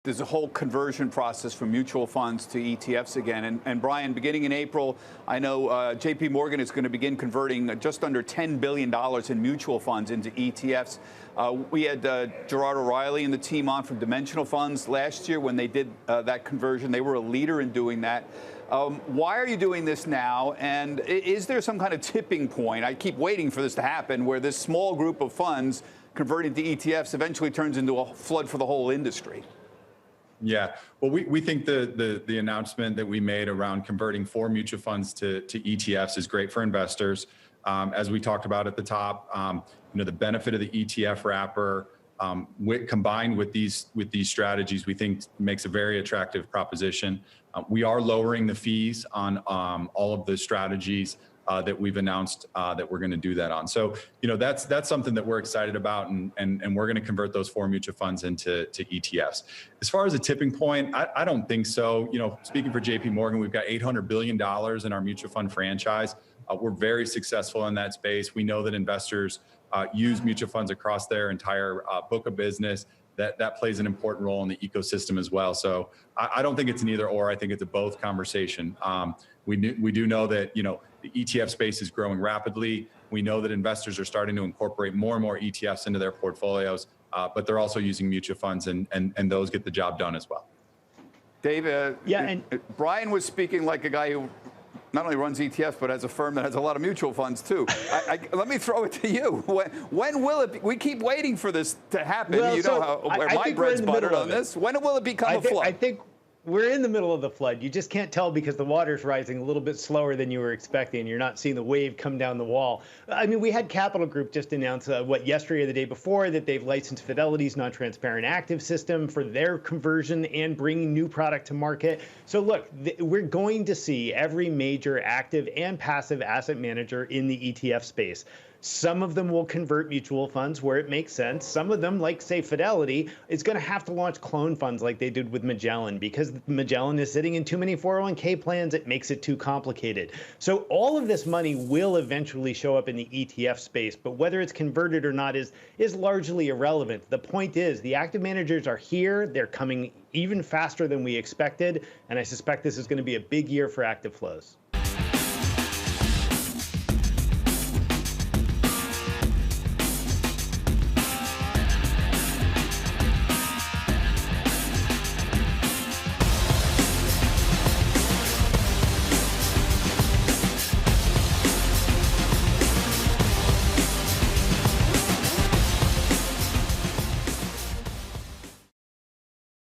There's a whole conversion process from mutual funds to ETFs again. And Brian, beginning in April, I know JP Morgan is going to begin converting just under $10 billion in mutual funds into ETFs. We had Gerard O'Reilly and the team on from Dimensional Funds last year when they did that conversion. They were a leader in doing that. Why are you doing this now? And is there some kind of tipping point? I keep waiting for this to happen where this small group of funds converting to ETFs eventually turns into a flood for the whole industry. Yeah, well, we think the announcement that we made around converting 4 mutual funds to ETFs is great for investors. As we talked about at the top, the benefit of the ETF wrapper combined with these strategies, we think makes a very attractive proposition. We are lowering the fees on all of the strategies that we've announced that we're going to do that on. So, that's something that we're excited about, and we're going to convert those 4 mutual funds into ETFs. As far as a tipping point, I don't think so. Speaking for JP Morgan, we've got $800 billion in our mutual fund franchise. We're very successful in that space. We know that investors use mutual funds across their entire book of business. That plays an important role in the ecosystem as well. So I don't think it's an either or. I think it's a both conversation. We do know that the ETF space is growing rapidly. We know that investors are starting to incorporate more and more ETFs into their portfolios, but they're also using mutual funds, and those get the job done as well. Dave, Brian was speaking like a guy who not only runs ETFs, but has a firm that has a lot of mutual funds, too. Let me throw it to you. When will it be? We keep waiting for this to happen. Well, where my bread's buttered on this. When will it become a flood? I think we're in the middle of the flood. You just can't tell because the water's rising a little bit slower than you were expecting. You're not seeing the wave come down the wall. I mean, we had Capital Group just announce, yesterday or the day before, that they've licensed Fidelity's non-transparent active system for their conversion and bringing new product to market. So look, we're going to see every major active and passive asset manager in the ETF space. Some of them will convert mutual funds where it makes sense. Some of them, like, say, Fidelity, is going to have to launch clone funds like they did with Magellan because Magellan is sitting in too many 401k plans. It makes it too complicated. So all of this money will eventually show up in the ETF space, but whether it's converted or not is largely irrelevant. The point is the active managers are here. They're coming even faster than we expected, and I suspect this is going to be a big year for active flows.